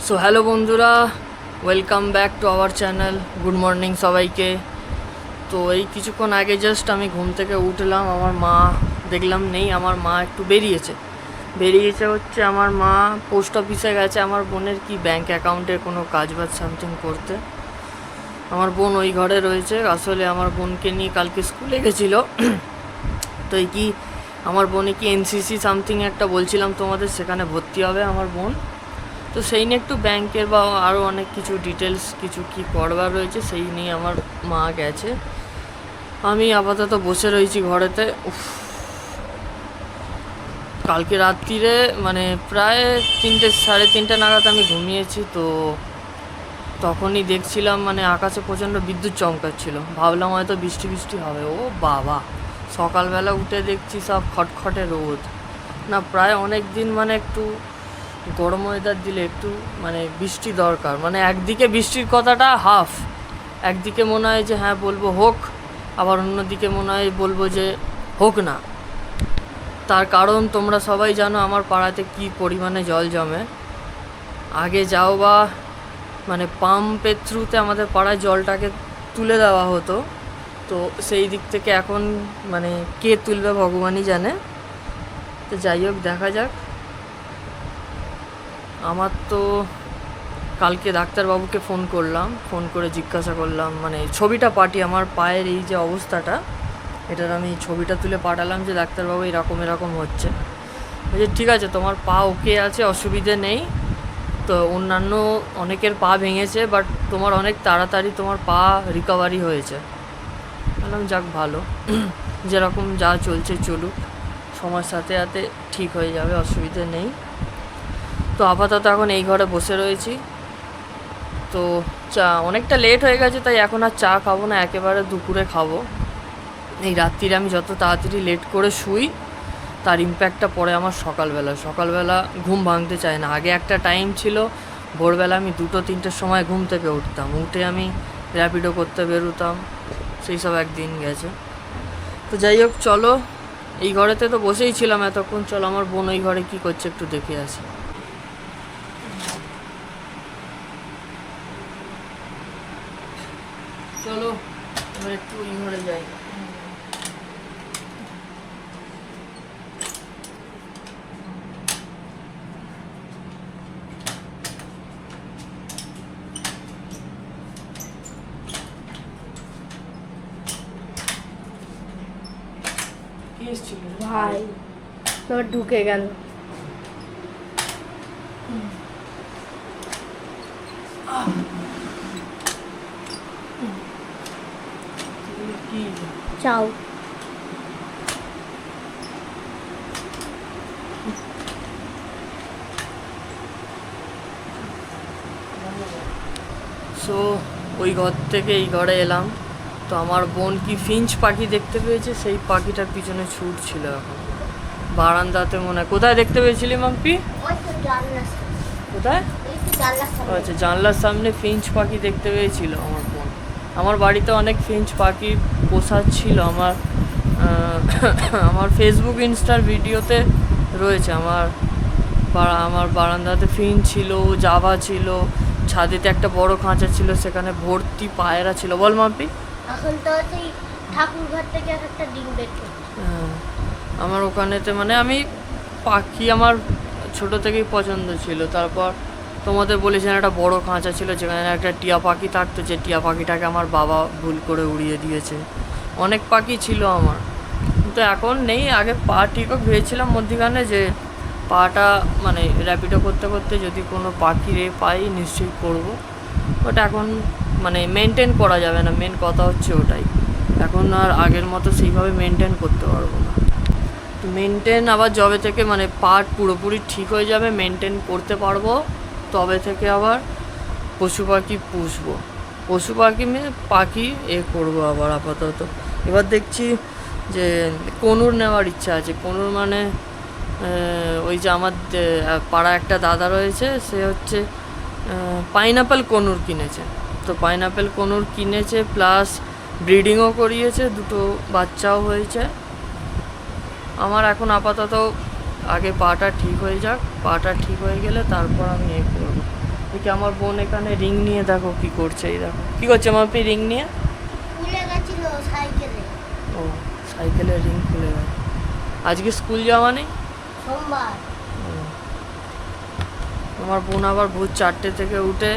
So hello বন্ধুরা, welcome back to our channel. Good morning সবাইকে। তো এই কিছুক্ষণ আগে জাস্ট আমি ঘুম থেকে উঠলাম। আমার মা দেখলাম নেই, আমার মা একটু বেরিয়েছে হচ্ছে আমার মা পোস্ট অফিসে গেছে আমার বোনের কি ব্যাংক অ্যাকাউন্টের কোনো কাজ বাজ সামথিং করতে। আমার বোন ওই ঘরে রয়েছে। আসলে আমার বোনকে নিয়ে কালকে স্কুলে গেছিলো। তো এই কি আমার বোনে কি এনসিসি সামথিং একটা বলছিলাম তোমাদের, সেখানে ভর্তি হবে আমার বোন। তো সেই নিয়ে একটু ব্যাংকের বা আরও অনেক কিছু ডিটেলস কিছু কি করবার রয়েছে সেই নিয়ে আমার মা গেছে। আমি আপাতত বসে রয়েছি ঘরেতে। কালকে রাত্রিরে মানে প্রায় 3-3:30 নাগাদ আমি ঘুমিয়েছি। তো তখনই দেখছিলাম মানে আকাশে প্রচণ্ড বিদ্যুৎ চমকাচ্ছিল। ভাবলাম হয়তো বৃষ্টি বৃষ্টি হবে। ও বাবা, সকালবেলা উঠে দেখছি সব খটখটে রোদ। না, প্রায় অনেক দিন মানে একটু গরম ওয়েদার দিলে একটু মানে বৃষ্টি দরকার। মানে একদিকে বৃষ্টির কথাটা হাফ, একদিকে মনে হয় যে হ্যাঁ বলবো হোক, আবার অন্যদিকে মনে হয় বলবো যে হোক না। তার কারণ তোমরা সবাই জানো আমার পাড়াতে কি পরিমাণে জল জমে। আগে যাও বা মানে পাম্পের থ্রুতে আমাদের পাড়ায় জলটাকে তুলে দেওয়া হতো। তো সেই দিক থেকে এখন মানে কে তুলবে ভগবানই জানে। তো যাই হোক, দেখা যাক। আমার তো কালকে ডাক্তারবাবুকে ফোন করে জিজ্ঞাসা করলাম, মানে ছবিটা পাঠিয়ে আমার পায়ের এই যে অবস্থাটা, এটার আমি ছবিটা তুলে পাঠালাম যে ডাক্তারবাবু এরকম হচ্ছে। বলছে ঠিক আছে, তোমার পা ওকে আছে, অসুবিধে নেই। তো অন্যান্য অনেকের পা ভেঙেছে, বাট তোমার অনেক তাড়াতাড়ি তোমার পা রিকভারি হয়েছে। বললাম যাক ভালো, যেরকম যা চলছে চলুক, সময়ের সাথে সাথে ঠিক হয়ে যাবে, অসুবিধে নেই। তো আপাতত এখন এই ঘরে বসে রয়েছি। তো চা অনেকটা লেট হয়ে গেছে, তাই এখন আর চা খাবো না, একেবারে দুপুরে খাবো। এই রাত্রিরে আমি যত তাড়াতাড়ি লেট করে শুই তার ইম্প্যাক্টটা পড়ে আমার সকালবেলা ঘুম ভাঙতে চায় না। আগে একটা টাইম ছিল, ভোরবেলা আমি 2-3টের সময় ঘুম থেকে উঠে আমি র্যাপিডো করতে বেরোতাম। সেই সব একদিন গেছে। তো যাই হোক, চলো, এই ঘরেতে তো বসেই ছিলাম এতক্ষণ, চলো আমার বোন ওই ঘরে কী করছে একটু দেখে আসি। চলো এবার একটু ওই ঘরে যাই। ভাই তোর ঢুকে গেল। চাও সো ওই ঘর থেকে এই ঘরে এলাম। তো আমার বোন কি ফিঞ্চ পাখি দেখতে পেয়েছে, সেই পাখিটার পিছনে ছুটছিল এখন বারান্দাতে। মনে হয় কোথায় দেখতে পেয়েছিলি মাম্পি? কোথায়? আচ্ছা, জানলার সামনে ফিঞ্চ পাখি দেখতে পেয়েছিল আমার বোন। আমার বাড়িতে অনেক ফিঞ্চ পাখি পোষা ছিল। আমার ফেসবুক ইনস্টার ভিডিওতে রয়েছে। আমার বারান্দাতে ফিঞ্চ ছিল, জাভা ছিল, ছাদেতে একটা বড় খাঁচা ছিল, সেখানে ভর্তি পায়রা ছিল। বল মাম্পি। এখন তো সেই ঠাকুর ঘর থেকে একটা ডিম বের করছে। আমার ওখানেতে মানে আমি পাখি আমার ছোট থেকেই পছন্দ ছিল। তারপর তোমাদের বলেছেন একটা বড় খাঁচা ছিল যেখানে একটা টিয়া পাখি থাকতো, যে টিয়া পাখিটাকে আমার বাবা ভুল করে উড়িয়ে দিয়েছে। অনেক পাখি ছিল আমার, কিন্তু এখন নেই। আগে পা ঠিকও ভেবেছিলাম মধ্যিখানে যে পাটা মানে র্যাপিডো করতে করতে যদি কোনো পাখি পাই নিশ্চয়ই করবো। বাট এখন মানে মেনটেন করা যাবে না, মেন কথা হচ্ছে ওটাই। এখন আর আগের মতো সেইভাবে মেনটেন করতে পারবো না। তো মেনটেন আবার যবে থেকে মানে পার্ট পুরোপুরি ঠিক হয়ে যাবে, মেনটেন করতে পারবো, তবে থেকে আবার পশু পাখি পুষবো। পশু পাখি পাখি করবো আবার। আপাতত এবার দেখছি যে কনুর নেওয়ার ইচ্ছা আছে। কনুর মানে ওই যে আমার পাড়া একটা দাদা রয়েছে, সে হচ্ছে পাইনাপেল কনুর কিনেছে। তো পাইনাপেল কনুর কিনেছে প্লাস ব্রিডিংও করিয়েছে, 2টো বাচ্চাও হয়েছে। আমার এখন আপাতত আগে পাটা ঠিক হয়ে যাক, পাটা ঠিক হয়ে গেলে তারপর আমি করবো। দেখি আমার বোন এখানে রিং নিয়ে দেখো কি করছে, এই দেখো কি করছে মাপি রিং নিয়ে। খুলে গেছিল সাইকেলে। ও সাইকেলের রিং খুলে গেল। আজকে স্কুল যাওয়া নেই? সোমবার। আমার বোন আবার ভোর 4টে থেকে উঠে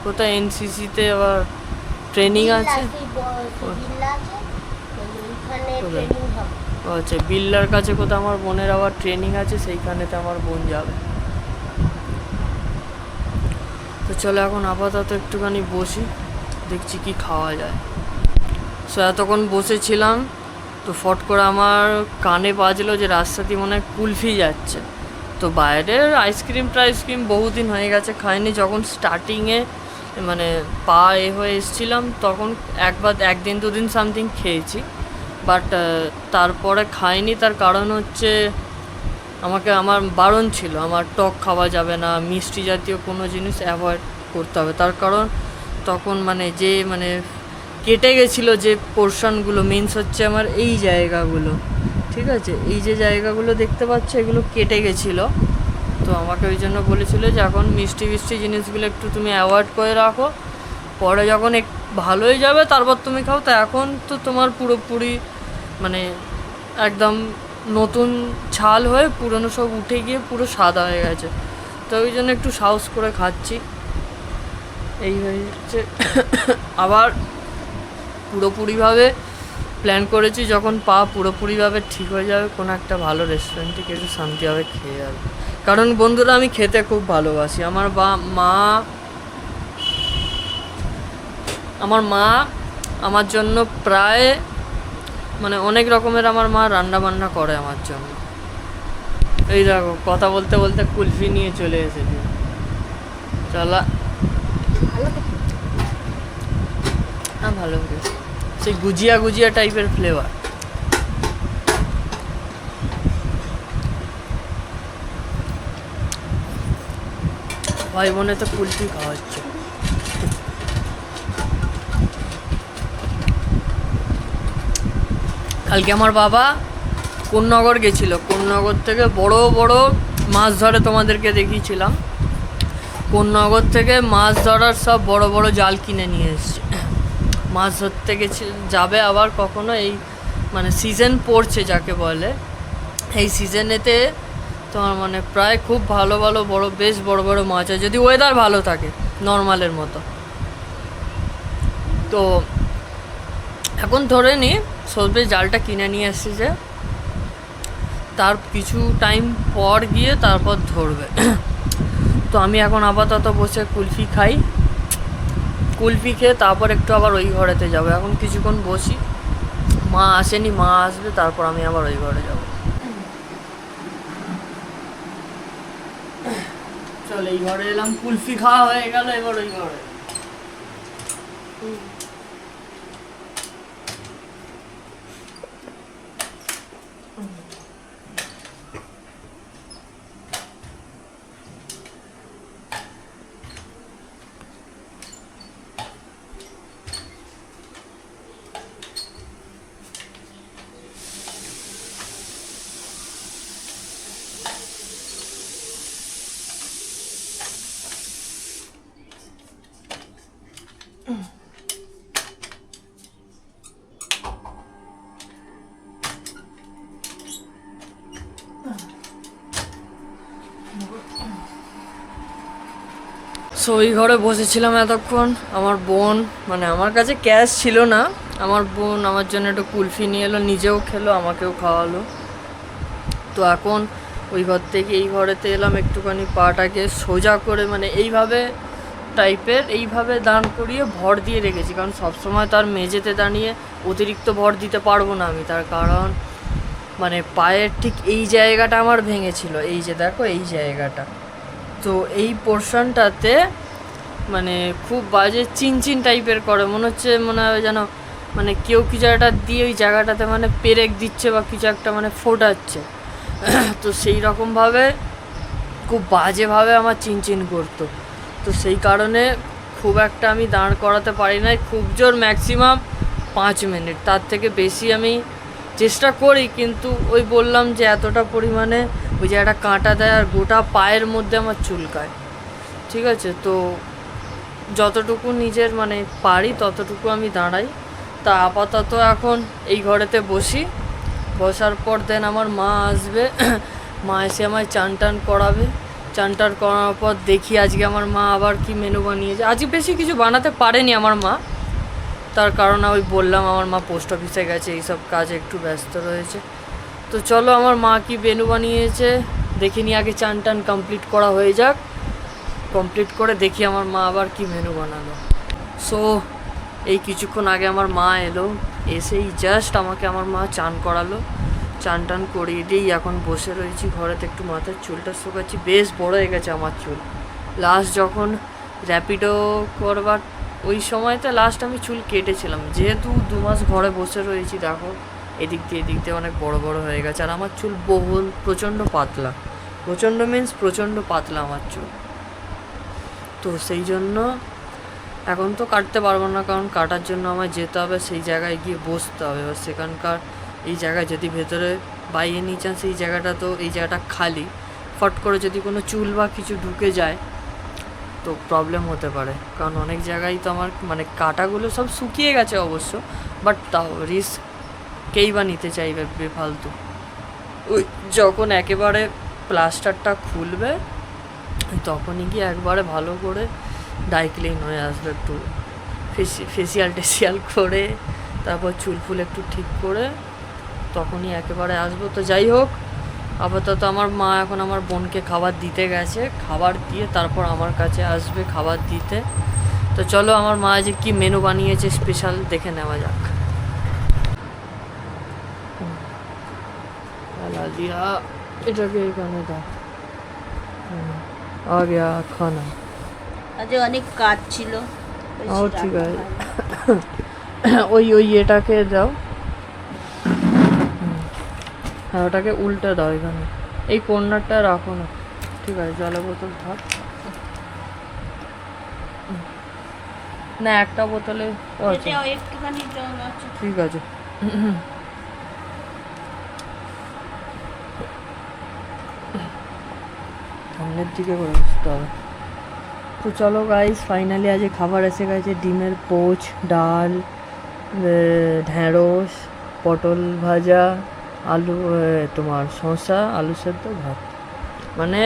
কোথায় এনসিসিতে আবার ট্রেনিং আছে। আচ্ছা বিল্লার কাছে কোথাও আমার বোনের আবার ট্রেনিং আছে, সেইখানেতে আমার বোন যাবে। তো চলো এখন আপাতত একটুখানি বসি, দেখছি কি খাওয়া যায়। সো এতক্ষণ বসেছিলাম তো ফট করে আমার কানে বাজলো যে রাস্তাতে মনে হয় কুলফি যাচ্ছে। তো বাইরের আইসক্রিম বহুদিন হয়ে গেছে খাইনি। যখন স্টার্টিংয়ে মানে পা হয়ে এসেছিলাম তখন একদিন দুদিন সামথিং খেয়েছি, বাট তারপরে খাইনি। তার কারণ হচ্ছে আমার বারণ ছিল, আমার টক খাওয়া যাবে না, মিষ্টি জাতীয় কোনো জিনিস অ্যাভয়েড করতে হবে। তার কারণ তখন মানে কেটে গেছিলো যে পোর্শনগুলো, মিন্স হচ্ছে আমার এই জায়গাগুলো, ঠিক আছে, এই যে জায়গাগুলো দেখতে পাচ্ছ এগুলো কেটে গেছিলো। তো আমাকে ওই জন্য বলেছিলো যে এখন মিষ্টি জিনিসগুলো একটু তুমি অ্যাভয়েড করে রাখো, পরে যখন ভালো হয়ে যাবে তারপর তুমি খাও। তো এখন তো তোমার পুরোপুরি মানে একদম নতুন ছাল হয়ে পুরনো সব উঠে গিয়ে পুরো সাদা হয়ে গেছে। তো ওই জন্য একটু সাহস করে খাচ্ছি। এই হচ্ছে আবার পুরোপুরিভাবে প্ল্যান করেছি যখন পা পুরোপুরিভাবে ঠিক হয়ে যাবে কোনো একটা ভালো রেস্টুরেন্টে কিছু শান্তিভাবে খেয়ে যাবে। কারণ বন্ধুরা আমি খেতে খুব ভালোবাসি। আমার মা আমার জন্য প্রায় মানে অনেক রকমের আমার মা রান্না বান্না করে আমার জন্য। এই দেখো কথা বলতে বলতে কুলফি নিয়ে চলে এসেছি। চলা ভালো সেই গুজিয়া টাইপের ফ্লেভার। ভাই বোনে তো কুলফি খাওয়াচ্ছে। কালকে আমার বাবা কোন্নগর গেছিল, কোন্নগর থেকে বড় বড় মাছ ধরে, তোমাদেরকে দেখিয়েছিলাম। কোন্নগর থেকে মাছ ধরার সব বড় বড় জাল কিনে নিয়ে এসছে। মাছ ধরতে যাবে আবার কখনো, এই মানে সিজন পড়ছে যাকে বলে, এই সিজনেতে তোমার মানে প্রায় খুব ভালো বেশ বড় বড় মাছ হয় যদি ওয়েদার ভালো থাকে নর্মালের মতো। তো এখন ধরে নি সবে জালটা কিনে নিয়ে এসছে, যে তার কিছু টাইম পর গিয়ে তারপর ধরবে। তো আমি এখন আপাতত বসে কুলফি খাই, কুলফি খেয়ে তারপর একটু আবার ওই ঘরেতে যাবো। এখন কিছুক্ষণ বসি, মা আসেনি, মা আসবে তারপর আমি আবার ওই ঘরে যাব। চল এই ঘরে এলাম, কুলফি খাওয়া হয়ে গেল, এবার ওই ঘরে। সো ওই ঘরে বসেছিলাম এতক্ষণ। আমার বোন মানে আমার কাছে ক্যাশ ছিল না, আমার বোন আমার জন্য একটু কুলফি নিয়ে এলো, নিজেও খেলো আমাকেও খাওয়ালো। তো এখন ওই ঘর থেকে এই ঘরেতে এলাম, একটুখানি পাটাকে সোজা করে মানে এইভাবে দাঁড় করিয়ে ভর দিয়ে রেখেছি, কারণ সবসময় তার মেঝেতে দাঁড়িয়ে অতিরিক্ত ভর দিতে পারবো না আমি। তার কারণ মানে পায়ের ঠিক এই জায়গাটা আমার ভেঙেছিল, এই যে দেখো এই জায়গাটা, তো এই পোর্শনটাতে মানে খুব বাজে চিনচিন টাইপের করে, মনে হয় যেন মানে কেউ কিছু একটা দিয়ে ওই জায়গাটাতে মানে পেরেক দিচ্ছে বা কিছু একটা মানে ফোটাচ্ছে। তো সেই রকমভাবে খুব বাজেভাবে আমার চিনচিন করতো। তো সেই কারণে খুব একটা আমি দাঁড় করাতে পারি না, খুব জোর ম্যাক্সিমাম 5 মিনিট, তার থেকে বেশি আমি চেষ্টা করি। কিন্তু ওই বললাম যে এতটা পরিমাণে ওই জায়গাটা কাঁটা দেয় আর গোটা পায়ের মধ্যে আমার চুলকায়। ঠিক আছে, তো যতটুকু নিজের মানে পারি ততটুকু আমি দাঁড়াই। তা আপাতত এখন এই ঘরেতে বসি, বসার পর দেন আমার মা আসবে মা এসে আমায় চান টান করাবে। চান টান করার পর দেখি আজকে আমার মা আবার কি মেনু বানিয়েছে। আজকে বেশি কিছু বানাতে পারেনি আমার মা, তার কারণ ওই বললাম আমার মা পোস্ট অফিসে গেছে, এইসব কাজে একটু ব্যস্ত রয়েছে। তো চলো আমার মা কি মেনু বানিয়েছে দেখিনি, আগে চান টান কমপ্লিট করা হয়ে যাক, কমপ্লিট করে দেখি আমার মা আবার কি মেনু বানালো। সো এই কিছুক্ষণ আগে আমার মা এলো, এসেই জাস্ট আমাকে আমার মা চান করালো, চান টান করিয়ে দিয়েই এখন বসে রয়েছি ঘরেতে, একটু মাথার চুলটা শুকাচ্ছি, বেশ বড় হয়ে গেছে আমার চুল। লাস্ট যখন র্যাপিডো করবার ওই সময়তে লাস্ট আমি চুল কেটেছিলাম, যেহেতু 2 মাস ঘরে বসে রয়েছি দেখো এদিক দিয়ে অনেক বড় বড় হয়ে গেছে। আর আমার চুল বহুল প্রচণ্ড পাতলা, প্রচণ্ড মিন্স প্রচণ্ড পাতলা আমার চুল। তো সেই জন্য এখন তো কাটতে পারবো না, কারণ কাটার জন্য আমায় যেতে হবে সেই জায়গায় গিয়ে বসতে হবে। এবার সেখানকার এই জায়গায় যদি ভেতরে বাই এনি চান্স এই জায়গাটা, তো এই জায়গাটা খালি, ফট করে যদি কোনো চুল বা কিছু ঢুকে যায় তো প্রবলেম হতে পারে। কারণ অনেক জায়গায় তো আমার মানে কাটাগুলো সব শুকিয়ে গেছে অবশ্য, বাট তাও রিস্ক কেই বা নিতে চাইবে বেফালতু। ওই যখন একেবারে প্লাস্টারটা খুলবে তখনই গিয়ে একবারে ভালো করে ডাই ক্লিন হয়ে আসবে, একটু ফেসিয়াল টেসিয়াল করে তারপর চুল ফুল একটু ঠিক করে তখনই একেবারে আসবো। তো যাই হোক, আপাতত আমার মা এখন আমার বোনকে খাবার দিতে গেছে, খাবার দিয়ে তারপর আমার কাছে আসবে খাবার দিতে। তো চলো আমার মা যে কি মেনু বানিয়েছে স্পেশাল দেখে নেওয়া যাক। দিয়া এটাকে এখানে দাও, আ গিয়া খানা। আজ অনেক কাজ ছিল। ও ঠিক আছে, ওই এটাকে দাও, হ্যাঁ ওটাকে উল্টে দাও, এখানে এই কর্নারটা রাখো না। ঠিক আছে, জলের বোতল থাক না, একটা বোতলে আছে, একটুখানি জল আছে। ঠিক আছে। সামনের দিকে করে আসতে হবে। তো চলো গাইস, ফাইনালি আজ খাবার এসে গেছে, ডিমের পোচ, ডাল, ঢ্যাঁড়স, পটল ভাজা, আলু, তোমার শসা, আলু সেদ্ধ, ভাত, মানে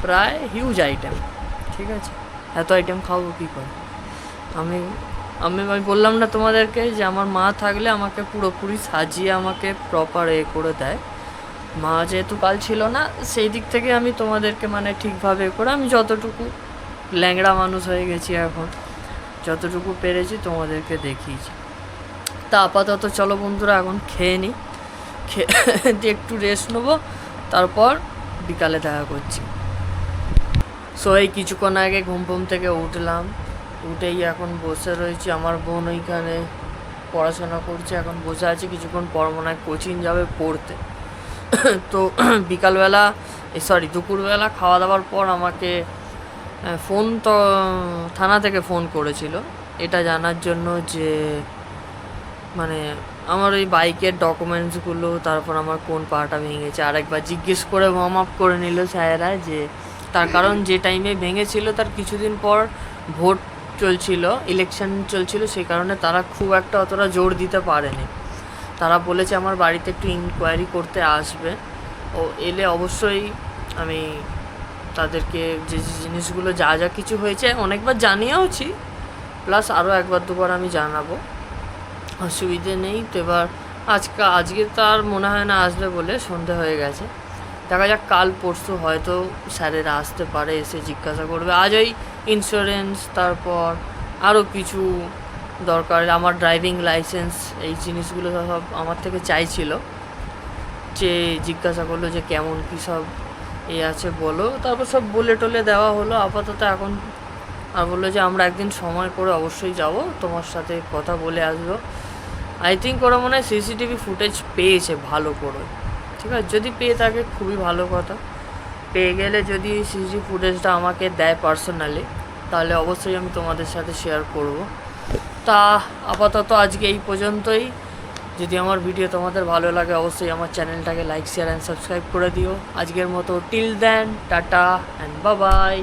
প্রায় হিউজ আইটেম। ঠিক আছে, এত আইটেম খাবো কী করে। আমি আমি বললাম না তোমাদেরকে যে আমার মা থাকলে আমাকে পুরোপুরি সাজিয়ে আমাকে প্রপার করে দেয়। মা যেহেতু কাল ছিল না, সেই দিক থেকে আমি তোমাদেরকে মানে ঠিকভাবে করে আমি যতটুকু ল্যাংড়া মানুষ হয়ে গেছি এখন, যতটুকু পেরেছি তোমাদেরকে দেখিয়েছি। তা আপাতত চলো বন্ধুরা এখন খেয়ে নিই, খেয়ে দিয়ে একটু রেস্ট নেবো, তারপর বিকালে দেখা করছি। সো এই কিছুক্ষণ আগে ঘুম থেকে উঠলাম, উঠেই এখন বসে রয়েছি। আমার বোন ওইখানে পড়াশোনা করছে, এখন বসে আছে, কিছুক্ষণ পর মনে হয় কোচিং যাবে পড়তে। তো বিকালবেলা দুপুরবেলা খাওয়া দাওয়ার পর আমাকে ফোন তো থানা থেকে ফোন করেছিল এটা জানার জন্য যে মানে আমার ওই বাইকের ডকুমেন্টসগুলো, তারপর আমার কোন পাটা ভেঙেছে আরেকবার জিজ্ঞেস করে ওয়ার্ম আপ করে নিল স্যারেরা, যে তার কারণ যে টাইমে ভেঙেছিল তার কিছুদিন পর ভোট চলছিল, ইলেকশন চলছিল, সেই কারণে তারা খুব একটা অতটা জোর দিতে পারেনি। তারা বলেছে আমার বাড়িতে একটু ইনকোয়ারি করতে আসবে, ও এলে অবশ্যই আমি তাদেরকে যে জিনিসগুলো যা কিছু হয়েছে অনেকবার জানিয়েওছি, প্লাস আরও একবার দুবার আমি জানাবো, অসুবিধে নেই। তো এবার আজকে তার মনে হয় না আসবে বলে, সন্ধে হয়ে গেছে, দেখা যাক কাল পরশু হয়তো স্যারেরা আসতে পারে, এসে জিজ্ঞাসা করবে। আজ ওই ইন্স্যুরেন্স, তারপর আরও কিছু দরকার, আমার ড্রাইভিং লাইসেন্স, এই জিনিসগুলো সব আমার থেকে চাইছিল, যে জিজ্ঞাসা করলো যে কেমন কী সব আছে বলো, তারপর সব বলে টলে দেওয়া হলো আপাতত এখন। আর বললো যে আমরা একদিন সময় করে অবশ্যই যাব, তোমার সাথে কথা বলে আসবো। আই থিঙ্ক ওরা মনে হয় সিসিটিভি ফুটেজ পেয়েছে ভালো করে, ঠিক আছে, যদি পেয়ে থাকে খুবই ভালো কথা। পেয়ে গেলে যদি সিসিটিভি ফুটেজটা আমাকে দেয় পার্সোনালি, তাহলে অবশ্যই আমি তোমাদের সাথে শেয়ার করব। তা আপাতত আজকে এই পর্যন্তই। যদি আমার ভিডিও তোমাদের ভালো লাগে অবশ্যই আমার চ্যানেলটাকে লাইক, শেয়ার অ্যান্ড সাবস্ক্রাইব করে দিও। আজকের মতো till then, tata and bye by.